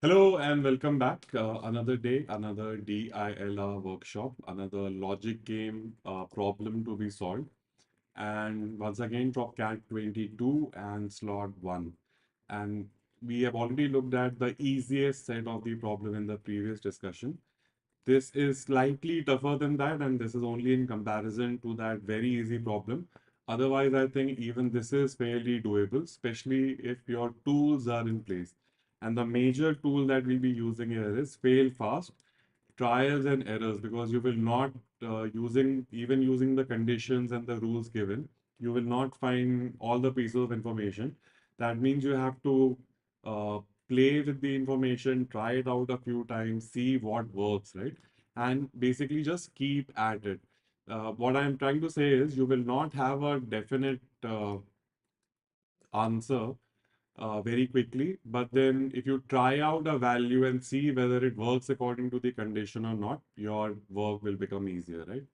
Hello and welcome back. Another day, another DILR workshop, another logic game problem to be solved. And once again, drop cat 22 and slot 1. And we have already looked at the easiest set of the problem in the previous discussion. This is slightly tougher than that, and this is only in comparison to that very easy problem. Otherwise, I think even this is fairly doable, especially if your tools are in place. And the major tool that we'll be using here is fail fast, trials and errors, because you will not using the conditions and the rules given, you will not find all the pieces of information. That means you have to uh, play with the information, try it out a few times, see what works, right? And basically just keep at it. What I'm trying to say is you will not have a definite answer very quickly. But then if you try out a value and see whether it works according to the condition or not, your work will become easier, right?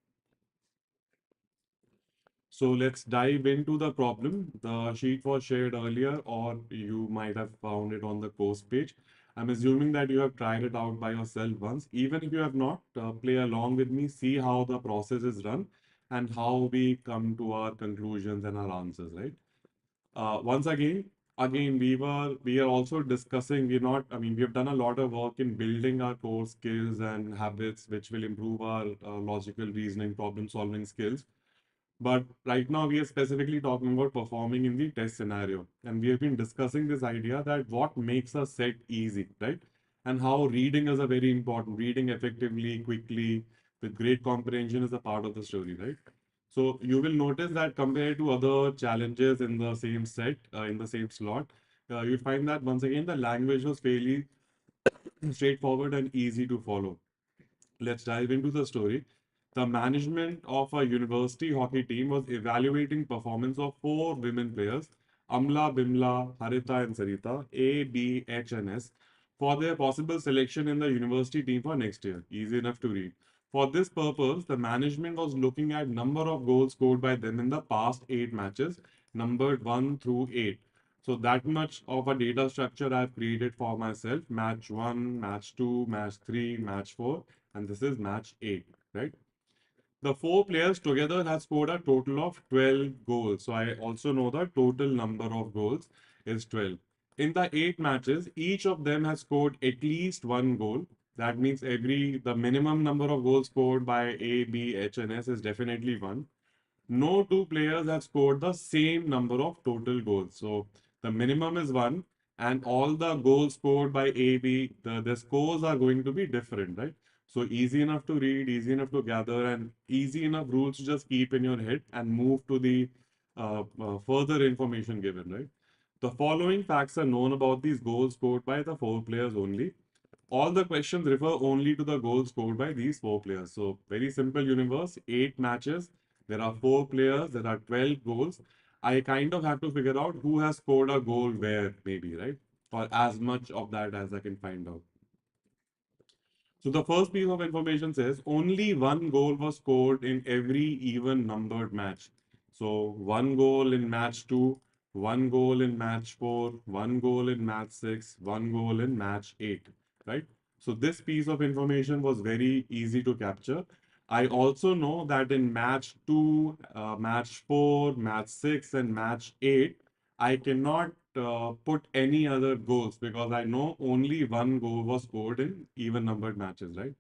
So let's dive into the problem. The sheet was shared earlier, or you might have found it on the course page. I'm assuming that you have tried it out by yourself once. Even if you have not, play along with me, see how the process is run and how we come to our conclusions and our answers, right? Once again, we are also discussing, we have done a lot of work in building our core skills and habits, which will improve our logical reasoning, problem solving skills. But right now, we are specifically talking about performing in the test scenario. And we have been discussing this idea that what makes a set easy, right? And how reading is a very important, reading effectively, quickly, with great comprehension is a part of the story, right? So you will notice that compared to other challenges in the same set, in the same slot, you'll find that once again, the language was fairly straightforward and easy to follow. Let's dive into the story. The management of a university hockey team was evaluating performance of four women players, Amla, Bimla, Harita, and Sarita, A, B, H, and S, for their possible selection in the university team for next year. Easy enough to read. For this purpose, the management was looking at number of goals scored by them in the past 8 matches, numbered 1 through 8. So that much of a data structure I've created for myself. Match 1, match 2, match 3, match 4, and this is match 8, right? The four players together have scored a total of 12 goals. So I also know the total number of goals is 12. In the 8 matches, each of them has scored at least one goal. That means the minimum number of goals scored by A, B, H, and S is definitely one. No two players have scored the same number of total goals. So the minimum is one, and all the goals scored by A, B, the scores are going to be different, right? So easy enough to read, easy enough to gather, and easy enough rules to just keep in your head and move to the further information given, right? The following facts are known about these goals scored by the four players only. All the questions refer only to the goals scored by these four players. So very simple universe, 8 matches. There are four players. There are 12 goals. I kind of have to figure out who has scored a goal where, maybe, right? Or as much of that as I can find out. So the first piece of information says only one goal was scored in every even numbered match. So one goal in match 2, one goal in match 4, one goal in match 6, one goal in match 8, right? So this piece of information was very easy to capture. I also know that in match 2, match 4, match 6, and match 8, I cannot put any other goals because I know only one goal was scored in even numbered matches, right?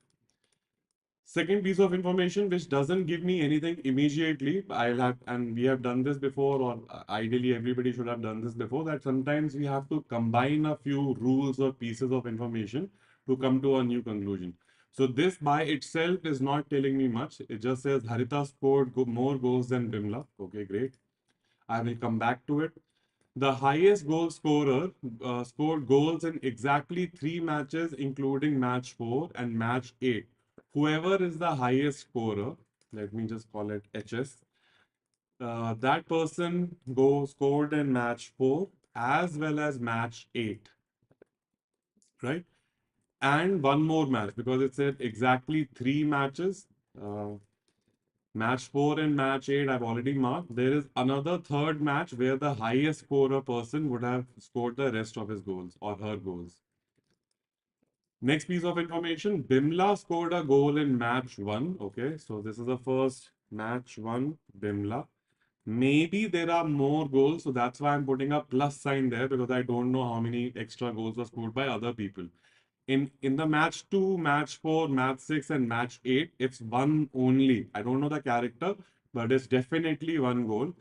Second piece of information which doesn't give me anything immediately, and we have done this before, or ideally everybody should have done this before, that sometimes we have to combine a few rules or pieces of information to come to a new conclusion. So this by itself is not telling me much. It just says Harita scored more goals than Bimla. Okay, great. I will come back to it. The highest goal scorer scored goals in exactly 3 matches, including match 4 and match 8. Whoever is the highest scorer, let me just call it HS, that person scored in match 4 as well as match 8, right? And one more match because it said exactly 3 matches. Uh, Match 4 and match 8, I've already marked. There is another third match where the highest scorer person would have scored the rest of his goals or her goals. Next piece of information, Bimla scored a goal in match one. Okay, so this is the first match one, Bimla. Maybe there are more goals, so that's why I'm putting a plus sign there because I don't know how many extra goals were scored by other people. In the match two, match four, match six, and match eight, it's one only. I don't know the character, but it's definitely one goal.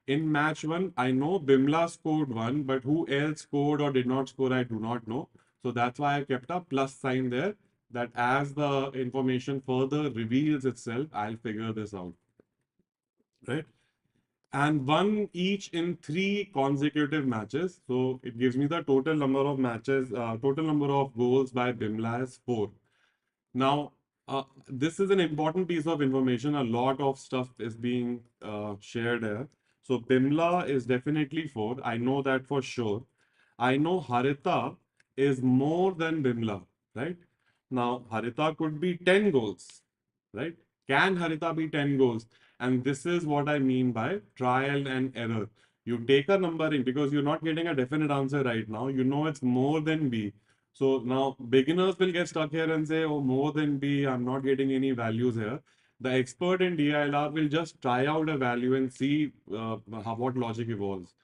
In match one, I know Bimla scored one, but who else scored or did not score, I do not know. So that's why I kept a plus sign there. That as the information further reveals itself, I'll figure this out. Right? And won each in three consecutive matches. So it gives me the total number of matches, total number of goals by Bimla is four. Now, this is an important piece of information. A lot of stuff is being shared here. So Bimla is definitely four. I know that for sure. I know Harita is more than Bimla, right? Now, Harita could be 10 goals, right? Can Harita be 10 goals? And this is what I mean by trial and error. You take a number in because you're not getting a definite answer right now. You know it's more than B. So now beginners will get stuck here and say, oh, more than B, I'm not getting any values here. The expert in DILR will just try out a value and see what logic evolves.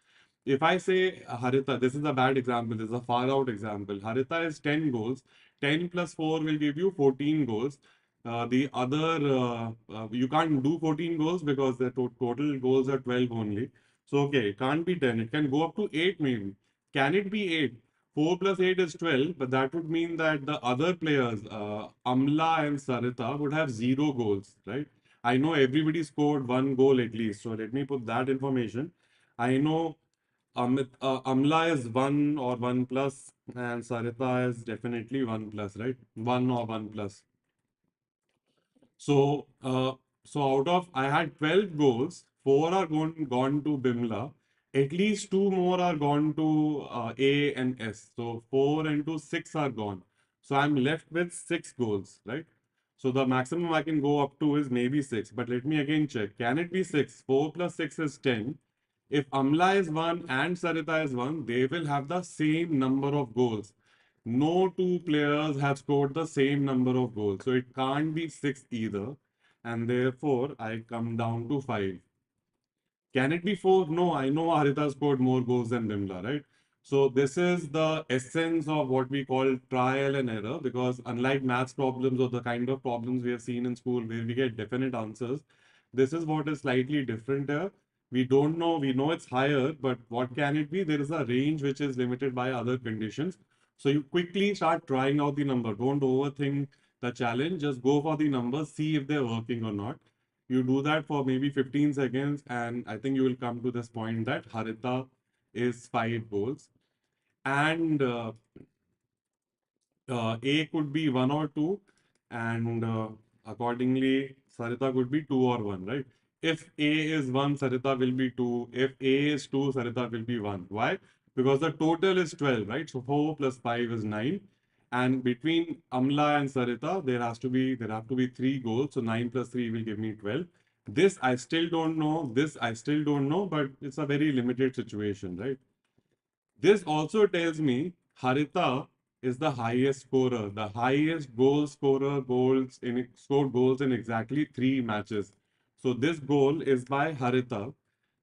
If I say Harita, this is a bad example, this is a far out example. Harita is 10 goals. 10 plus 4 will give you 14 goals. The other, you can't do 14 goals because the total goals are 12 only. So, okay, it can't be 10. It can go up to 8 maybe. Can it be 8? 4 plus 8 is 12, but that would mean that the other players, Amla and Sarita, would have 0 goals, right? I know everybody scored 1 goal at least. So, let me put that information. I know Amla is 1 or 1 plus, and Sarita is definitely 1 plus, right? 1 or 1 plus. So, out of I had 12 goals, four are gone to Bimla. At least two more are gone to A and S. So four into six are gone. So I'm left with 6 goals, right? So the maximum I can go up to is maybe six. But let me again check. Can it be six? 4 plus 6 is 10. If Amla is one and Sarita is one, they will have the same number of goals. No two players have scored the same number of goals. So it can't be six either. And therefore, I come down to five. Can it be four? No, I know Harita scored more goals than Bimla, right? So this is the essence of what we call trial and error because unlike maths problems or the kind of problems we have seen in school where we get definite answers, this is what is slightly different here. We don't know, we know it's higher, but what can it be? There is a range which is limited by other conditions. So you quickly start trying out the number. Don't overthink the challenge. Just go for the numbers, see if they're working or not. You do that for maybe 15 seconds, and I think you will come to this point that Harita is 5 goals. And A could be 1 or 2, and accordingly, Sarita could be 2 or 1, right? If A is 1, Sarita will be 2. If A is 2, Sarita will be 1. Why? Because the total is 12, right? So 4 plus 5 is 9. And between Amla and Sarita, there have to be 3 goals. So 9 plus 3 will give me 12. This I still don't know. This I still don't know, but it's a very limited situation, right? This also tells me Harita is the highest scorer, the highest goal scorer scored goals in exactly 3 matches. So this goal is by Harita.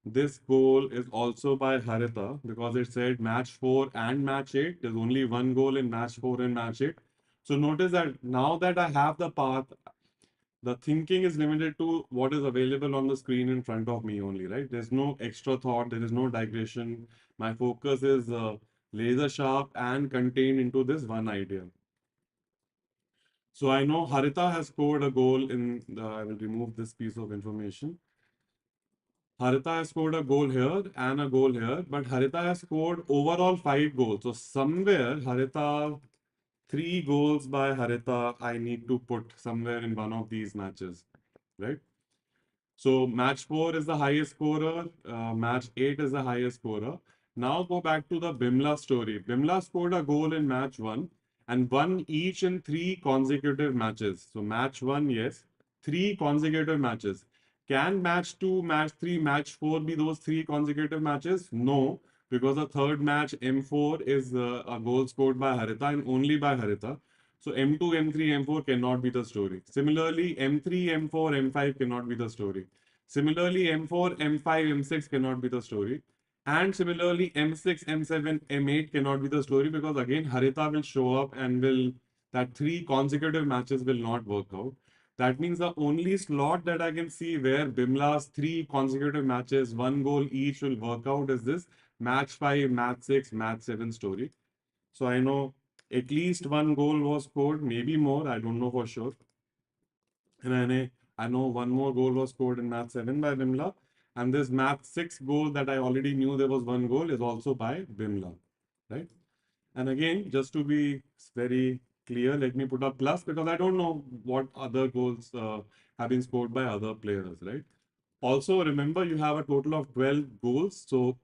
This goal is also by Harita because it said match 4 and match 8. There's only one goal in match 4 and match 8. So notice that now that I have the path, the thinking is limited to what is available on the screen in front of me only, right? There's no extra thought, there is no digression. My focus is laser sharp and contained into this one idea. So I know Harita has scored a goal I will remove this piece of information. Harita has scored a goal here and a goal here, but Harita has scored overall 5 goals. So somewhere Harita, 3 goals by Harita, I need to put somewhere in one of these matches, right? So match 4 is the highest scorer, match 8 is the highest scorer. Now go back to the Bimla story. Bimla scored a goal in match 1 and won each in 3 consecutive matches. So match 1, yes, 3 consecutive matches. Can match 2, match 3, match 4 be those 3 consecutive matches? No, because the third match, M4, is a goal scored by Harita and only by Harita. So M2, M3, M4 cannot be the story. Similarly, M3, M4, M5 cannot be the story. Similarly, M4, M5, M6 cannot be the story. And similarly, M6, M7, M8 cannot be the story because again, Harita will show up and will that three consecutive matches will not work out. That means the only slot that I can see where Bimla's three consecutive matches, one goal each will work out is this match 5, match 6, match 7 story. So I know at least one goal was scored, maybe more, I don't know for sure. And I know one more goal was scored in match 7 by Bimla. And this match 6 goal that I already knew there was one goal is also by Bimla, right? And again, just to be very clear, let me put a plus because I don't know what other goals have been scored by other players, right? Also, remember you have a total of 12 goals. So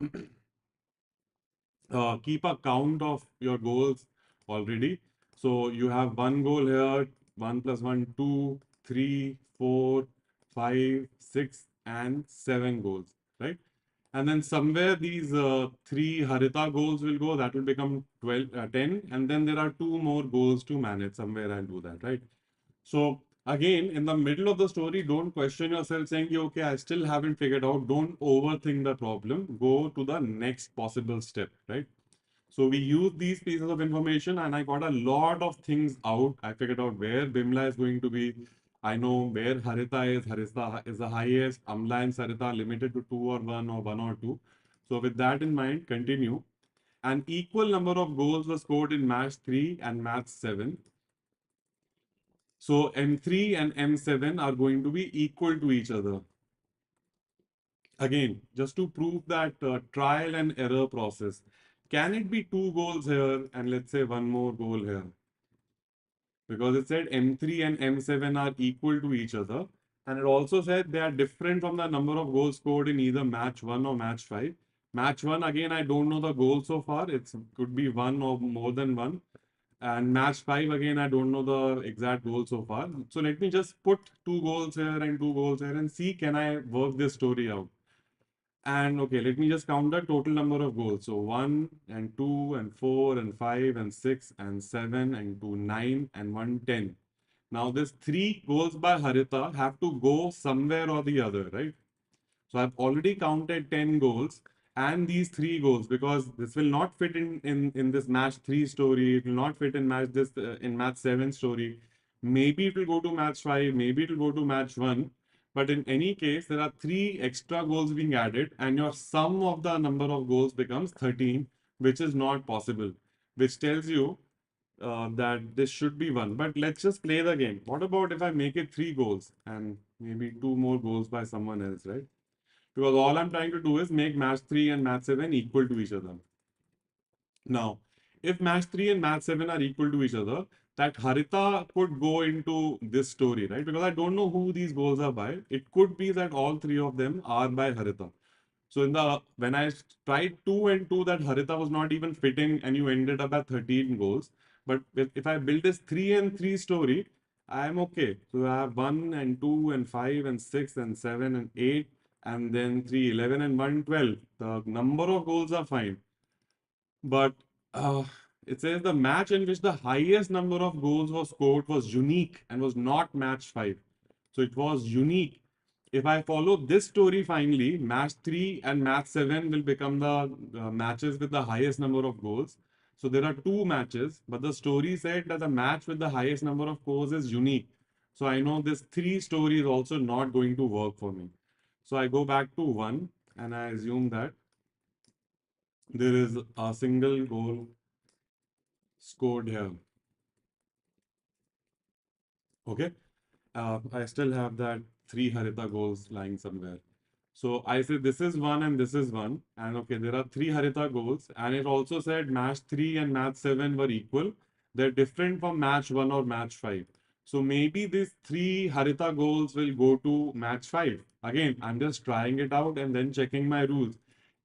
keep a count of your goals already. So you have one goal here, 1 plus 1, 2, 3, 4, 5, 6, and 7 goals, right? And then somewhere these three Harita goals will go, that will become 12, 10. And then there are two more goals to manage. Somewhere I'll do that, right? So again, in the middle of the story, don't question yourself saying, okay, I still haven't figured out. Don't overthink the problem. Go to the next possible step, right? So we used these pieces of information and I got a lot of things out. I figured out where Bimla is going to be. I know where Harita is. Harita is the highest. Amla and Sarita limited to 2 or 1 or 1 or 2. So with that in mind, continue. An equal number of goals were scored in match 3 and match 7. So M3 and M7 are going to be equal to each other. Again, just to prove that trial and error process. Can it be two goals here and let's say one more goal here? Because it said M3 and M7 are equal to each other. And it also said they are different from the number of goals scored in either match 1 or match 5. Match 1, again, I don't know the goal so far. It could be one or more than one. And match 5, again, I don't know the exact goal so far. So let me just put two goals here and two goals here and see can I work this story out. And okay, let me just count the total number of goals. So 1 and 2 and 4 and 5 and 6 and 7 and 2, 9 and 1, 10. Now, this three goals by Harita have to go somewhere or the other, right? So I've already counted 10 goals and these three goals because this will not fit in this match 3 story. It will not fit in match 7 story. Maybe it will go to match 5, maybe it will go to match 1. But in any case, there are three extra goals being added and your sum of the number of goals becomes 13, which is not possible, which tells you that this should be one. But let's just play the game. What about if I make it three goals and maybe two more goals by someone else, right? Because all I'm trying to do is make match 3 and match 7 equal to each other. Now, if match 3 and match 7 are equal to each other, that Harita could go into this story, right? Because I don't know who these goals are by. It could be that all three of them are by Harita. So when I tried 2 and 2, that Harita was not even fitting and you ended up at 13 goals. But if I build this 3 and 3 story, I am okay. So I have 1 and 2 and 5 and 6 and 7 and 8 and then 3, 11 and 1, 12. The number of goals are fine. But uh, it says the match in which the highest number of goals was scored was unique and was not match 5. So it was unique. If I follow this story finally, match 3 and match 7 will become the matches with the highest number of goals. So there are two matches, but the story said that the match with the highest number of goals is unique. So I know this 3 story is also not going to work for me. So I go back to 1 and I assume that there is a single goal scored here. Okay. I still have that three Harita goals lying somewhere. So I say this is one and this is one. And okay, there are three Harita goals. And it also said match 3 and match 7 were equal. They're different from match 1 or match 5. So maybe these three Harita goals will go to match 5. Again, I'm just trying it out and then checking my rules.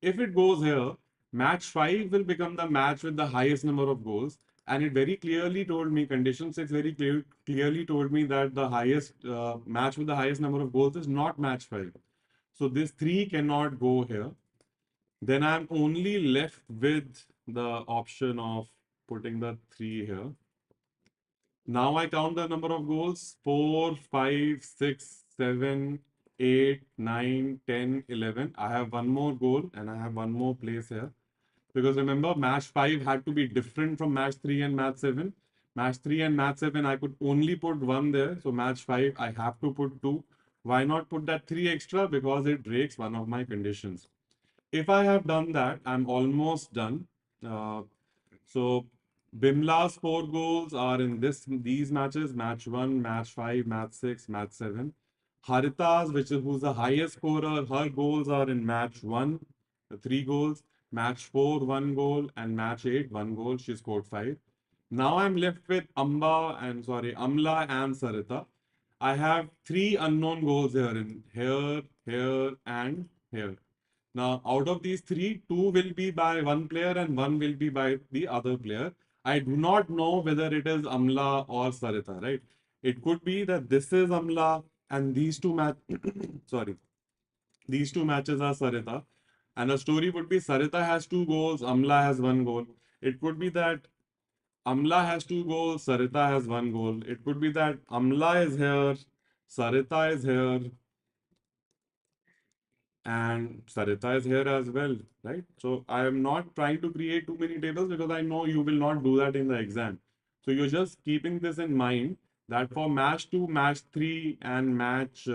If it goes here, match 5 will become the match with the highest number of goals. And it very clearly told me, condition 6 clearly told me that the highest match with the highest number of goals is not match 5. So this 3 cannot go here. Then I'm only left with the option of putting the 3 here. Now I count the number of goals: 4, 5, 6, 7, 8, 9, 10, 11. I have one more goal and I have one more place here. Because remember, match 5 had to be different from match 3 and match 7. Match 3 and match 7, I could only put one there. So match 5, I have to put two. Why not put that 3 extra? Because it breaks one of my conditions. If I have done that, I'm almost done. Uh, so Bimla's 4 goals are in these matches: match 1, match 5, match 6, match 7. Harita's, which is who's the highest scorer, her goals are in match 1, 3 goals, match 4, 1 goal, and match 8, 1 goal. She scored 5. Now I'm left with Amla and Sarita. I have 3 unknown goals here, and here. Now, out of these three, two will be by one player and one will be by the other player. I do not know whether it is Amla or Sarita, right? It could be that this is Amla and sorry, these two matches are Sarita. And a story would be Sarita has 2 goals, Amla has 1 goal. It could be that Amla has 2 goals, Sarita has 1 goal. It could be that Amla is here, Sarita is here, and Sarita is here as well, right? So I am not trying to create too many tables because I know you will not do that in the exam. So you're just keeping this in mind that for match 2, match 3, and match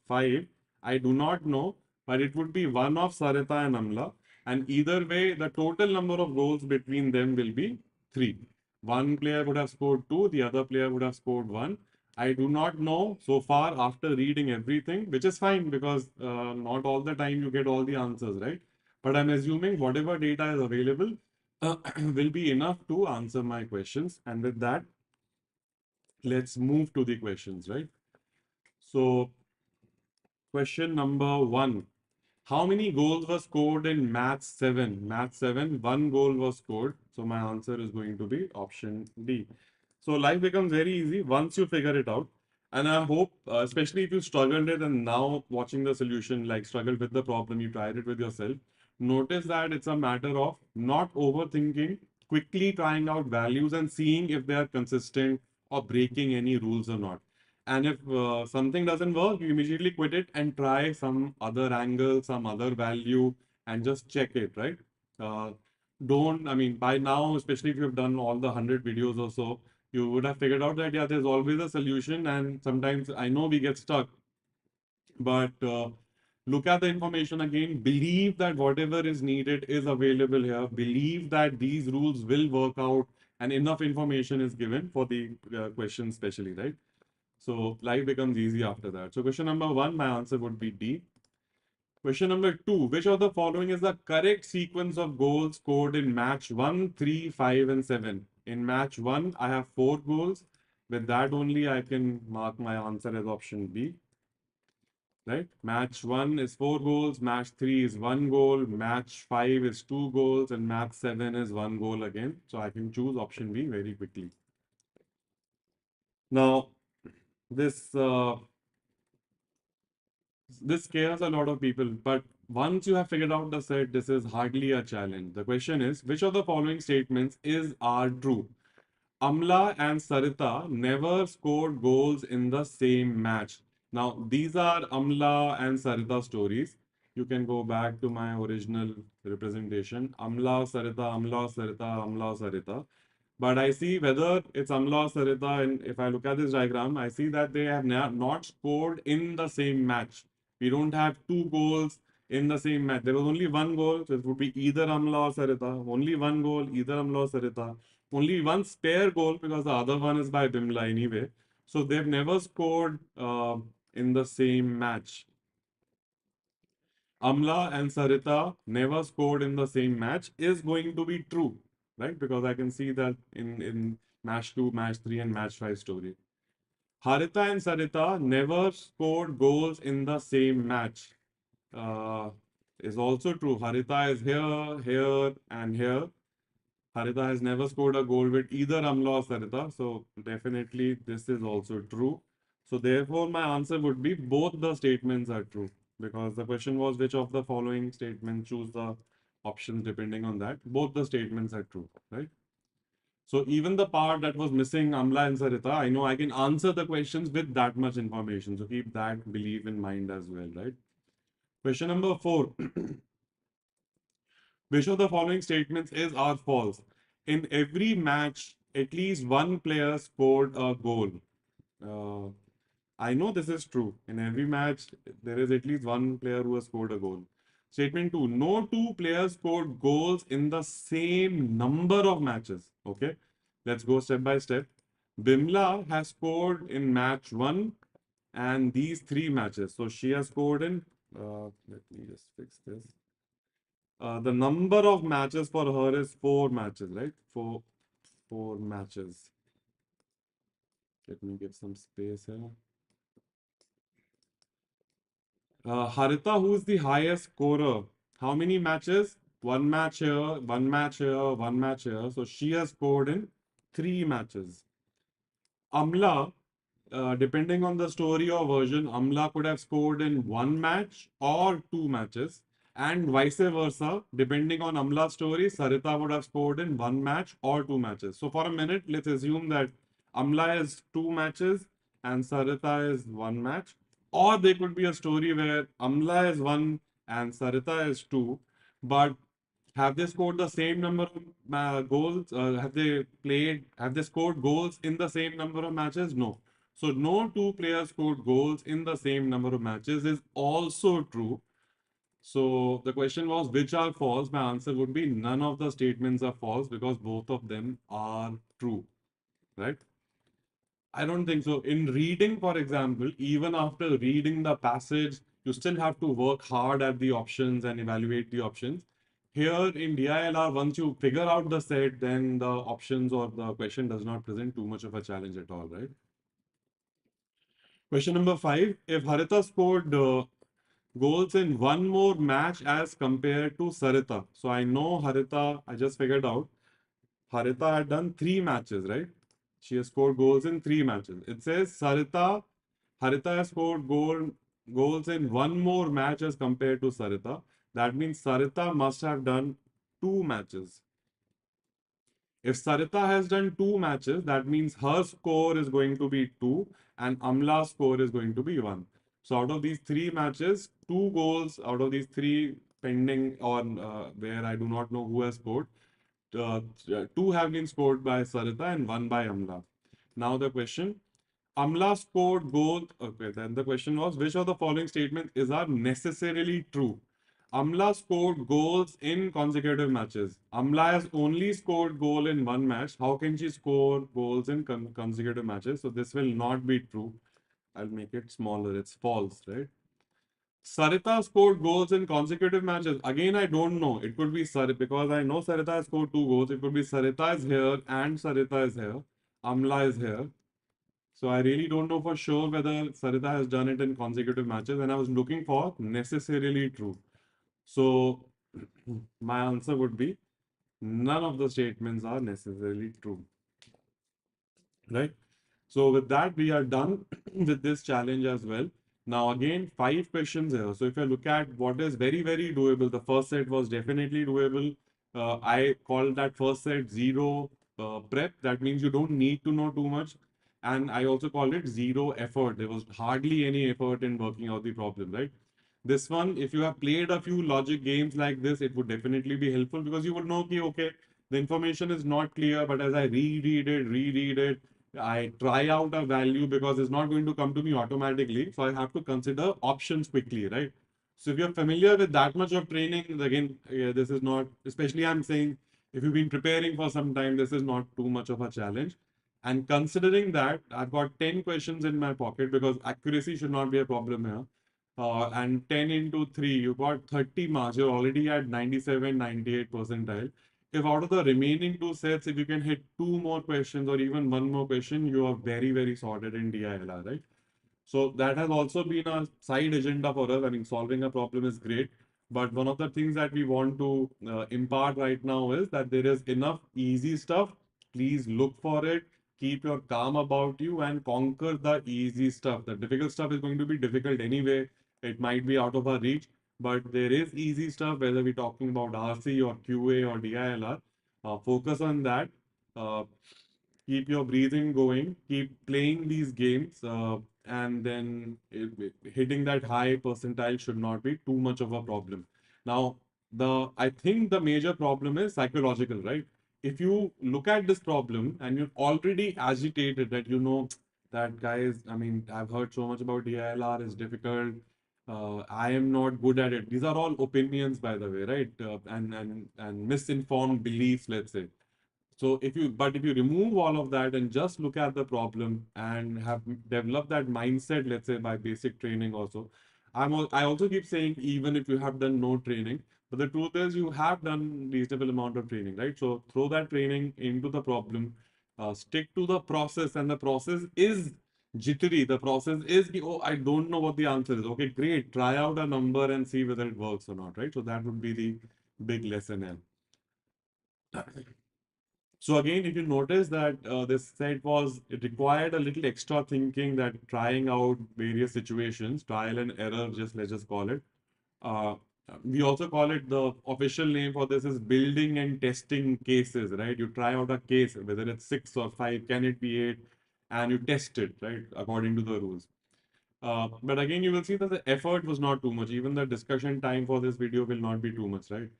5, I do not know, but it would be one of Sarita and Amla. And either way, the total number of goals between them will be 3. One player would have scored 2, the other player would have scored 1. I do not know so far after reading everything, which is fine because not all the time you get all the answers, right? But I'm assuming whatever data is available will be enough to answer my questions. And with that, let's move to the questions, right? So, question number 1. How many goals were scored in match 7? Match 7, 1 goal was scored. So my answer is going to be option D. So life becomes very easy once you figure it out. And I hope, especially if you struggled it and now watching the solution, like struggled with the problem, you tried it with yourself. Notice that it's a matter of not overthinking, quickly trying out values and seeing if they are consistent or breaking any rules or not. And if something doesn't work, you immediately quit it and try some other angle, some other value, and just check it, right? Uh, I mean, by now, especially if you've done all the 100 videos or so, you would have figured out that, yeah, there's always a solution. And sometimes I know we get stuck, but look at the information again, believe that whatever is needed is available here, believe that these rules will work out, and enough information is given for the question, especially, right? So life becomes easy after that. So question number 1, my answer would be D. Question number 2, which of the following is the correct sequence of goals scored in match 1, 3, 5, and 7? In match 1, I have 4 goals. With that only, I can mark my answer as option B. Right? Match 1 is 4 goals, match 3 is 1 goal, match 5 is 2 goals, and match 7 is 1 goal again. So I can choose option B very quickly. Now, this this scares a lot of people, but once you have figured out the set, this is hardly a challenge. The question is, which of the following statements are true? Amla and Sarita never scored goals in the same match. Now, these are Amla and Sarita stories. You can go back to my original representation. Amla, Sarita, Amla, Sarita, Amla, Sarita. But I see whether it's Amla or Sarita, and if I look at this diagram, I see that they have not scored in the same match. We don't have 2 goals in the same match. There was only 1 goal, so it would be either Amla or Sarita. Only 1 goal, either Amla or Sarita. Only one spare goal because the other one is by Bimla anyway. So they've never scored in the same match. Amla and Sarita never scored in the same match is going to be true, right? Because I can see that in match 2, match 3, and match 5 story. Harita and Sarita never scored goals in the same match. Uh, is also true. Harita is here, and here. Harita has never scored a goal with either Amla or Sarita. So definitely this is also true. So therefore my answer would be both the statements are true. Because the question was which of the following statements, choose the options depending on that. Both the statements are true, right? So even the part that was missing, Amla and Sarita, I know I can answer the questions with that much information. So keep that belief in mind as well, right? Question number 4. Which of the following statements is or false? In every match, at least one player scored a goal. Uh, I know this is true. In every match, there is at least one player who has scored a goal. Statement 2. No two players scored goals in the same number of matches. Okay. Let's go step by step. Bimla has scored in match 1 and these 3 matches. So she has scored in, let me just fix this. The number of matches for her is 4 matches, right? Four matches. Let me give some space here. Harita, who is the highest scorer? How many matches? One match here, one match here, one match here. So she has scored in 3 matches. Amla, depending on the story or version, Amla could have scored in 1 match or 2 matches. And vice versa, depending on Amla's story, Sarita would have scored in 1 match or 2 matches. So for a minute, let's assume that Amla has 2 matches and Sarita is 1 match. Or there could be a story where Amla is 1 and Sarita is 2. But have they scored the same number of goals? Have they scored goals in the same number of matches? No. So no two players scored goals in the same number of matches is also true. So the question was which are false? My answer would be none of the statements are false because both of them are true, right? I don't think so. In reading, for example, even after reading the passage, you still have to work hard at the options and evaluate the options. Here in DILR, once you figure out the set, then the options or the question does not present too much of a challenge at all, right? Question number 5. If Harita scored goals in one more match as compared to Sarita. So I know Harita, I just figured out. Harita had done 3 matches, right? She has scored goals in 3 matches. It says Harita has scored goals in one more match as compared to Sarita. That means Sarita must have done 2 matches. If Sarita has done 2 matches, that means her score is going to be 2 and Amla's score is going to be 1. So out of these 3 matches, 2 goals out of these 3 pending on where I do not know who has scored, 2 have been scored by Sarita and 1 by Amla. Now the question, Amla scored goals. Okay, then the question was, which of the following statements is are necessarily true? Amla scored goals in consecutive matches. Amla has only scored goal in 1 match. How can she score goals in consecutive matches? So this will not be true. I'll make it smaller. It's false, right? Sarita scored goals in consecutive matches. Again, I don't know. It could be Sarita because I know Sarita has scored 2 goals. It could be Sarita is here and Sarita is here. Amla is here. So I really don't know for sure whether Sarita has done it in consecutive matches. And I was looking for necessarily true. So my answer would be none of the statements are necessarily true. Right? So with that, we are done with this challenge as well. Now again, 5 questions here. So if you look at what is very, very doable, the first set was definitely doable. I call that first set zero prep. That means you don't need to know too much. And I also call it zero effort. There was hardly any effort in working out the problem, right? This one, if you have played a few logic games like this, it would definitely be helpful because you would know, okay, the information is not clear, but as I reread it, I try out a value because it's not going to come to me automatically. So I have to consider options quickly, right? So if you're familiar with that much of training, again, this is not, especially I'm saying, if you've been preparing for some time, this is not too much of a challenge. And considering that, I've got 10 questions in my pocket because accuracy should not be a problem here. And 10 into 3, you got 30 marks. You're already at 97, 98 percentile. If out of the remaining 2 sets, if you can hit 2 more questions or even 1 more question, you are very, very sorted in DILR, right? So that has also been a side agenda for us. I mean, solving a problem is great. But one of the things that we want to impart right now is that there is enough easy stuff. Please look for it. Keep your calm about you and conquer the easy stuff. The difficult stuff is going to be difficult anyway. It might be out of our reach, but there is easy stuff, whether we're talking about RC or QA or DILR. Focus on that. Uh, Keep your breathing going, keep playing these games, and then hitting that high percentile should not be too much of a problem. Now, I think the major problem is psychological, right? If you look at this problem and you're already agitated that you know that guys, I mean, I've heard so much about DILR is difficult. I am not good at it. These are all opinions, by the way, right? And misinformed beliefs, let's say. So if you remove all of that and just look at the problem and have developed that mindset, let's say by basic training also, I also keep saying even if you have done no training, but the truth is you have done reasonable amount of training, right? So throw that training into the problem, stick to the process, and the process is jittery. The process is, oh, I don't know what the answer is. Okay, great. Try out a number and see whether it works or not, right? So that would be the big lesson. And so again, if you notice that this set was, it required a little extra thinking, that trying out various situations, trial and error, just let's just call it. Uh, we also call it, the official name for this is building and testing cases, right? You try out a case, whether it's 6 or 5, can it be 8, and you test it, right, according to the rules. But again, you will see that the effort was not too much. Even the discussion time for this video will not be too much, right?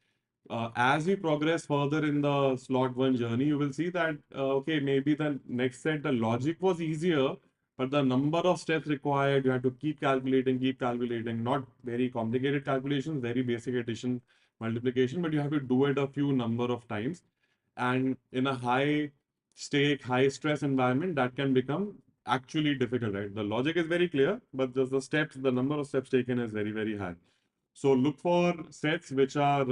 As we progress further in the slot one journey, you will see that, okay, maybe the next set, the logic was easier, but the number of steps required, you have to keep calculating, not very complicated calculations, very basic addition, multiplication, but you have to do it a few number of times. And in a high stake, high stress environment, that can become actually difficult, right? The logic is very clear, but just the steps, the number of steps taken is very, very high. So look for sets which are,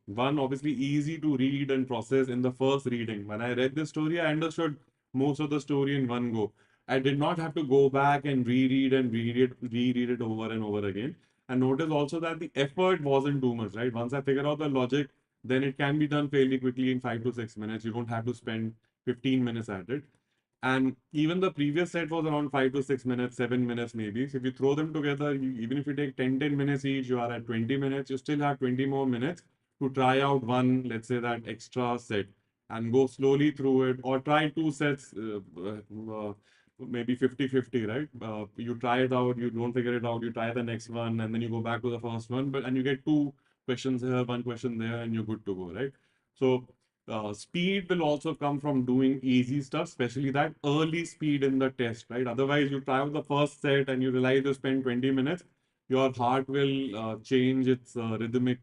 one, obviously easy to read and process in the first reading. When I read this story, I understood most of the story in one go. I did not have to go back and reread it over and over again. And notice also that the effort wasn't too much, right? Once I figure out the logic, then it can be done fairly quickly in 5 to 6 minutes. You don't have to spend 15 minutes at it. And even the previous set was around 5 to 6 minutes, 7 minutes maybe. So if you throw them together, even if you take 10 minutes each, you are at 20 minutes. You still have 20 more minutes to try out one, let's say that extra set, and go slowly through it, or try two sets, maybe 50-50, right? You try it out, you don't figure it out, you try the next one, and then you go back to the first one, and you get two questions here, one question there, and you're good to go, right? So speed will also come from doing easy stuff, especially that early speed in the test, right? Otherwise, you try out the first set and you realize you spend 20 minutes, your heart will change its rhythmic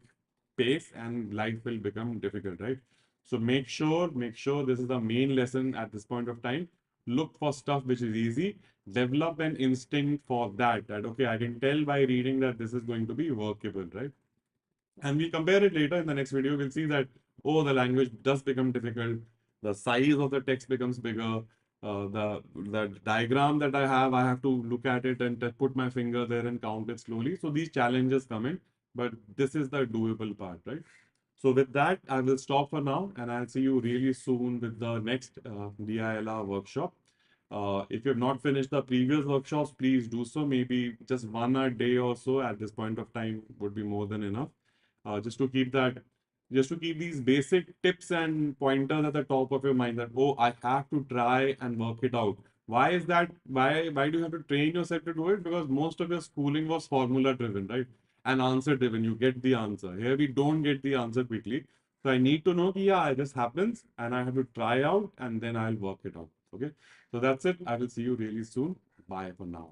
pace and life will become difficult, right? So make sure this is the main lesson at this point of time. Look for stuff which is easy. Develop an instinct for that, okay, I can tell by reading that this is going to be workable, right? And we compare it later in the next video. We'll see that, oh, the language does become difficult. The size of the text becomes bigger. The diagram that I have to look at it and put my finger there and count it slowly. So these challenges come in, but this is the doable part, right? So with that, I will stop for now, and I'll see you really soon with the next DILR workshop. If you have not finished the previous workshops, please do so. Maybe just one a day or so at this point of time would be more than enough. Just to keep that, just to keep these basic tips and pointers at the top of your mind, that, oh, I have to try and work it out. Why is that? Why do you have to train yourself to do it? Because most of your schooling was formula driven, right? And answer driven. You get the answer. Here we don't get the answer quickly. So I need to know, yeah, this happens and I have to try out and then I'll work it out. Okay. So that's it. I will see you really soon. Bye for now.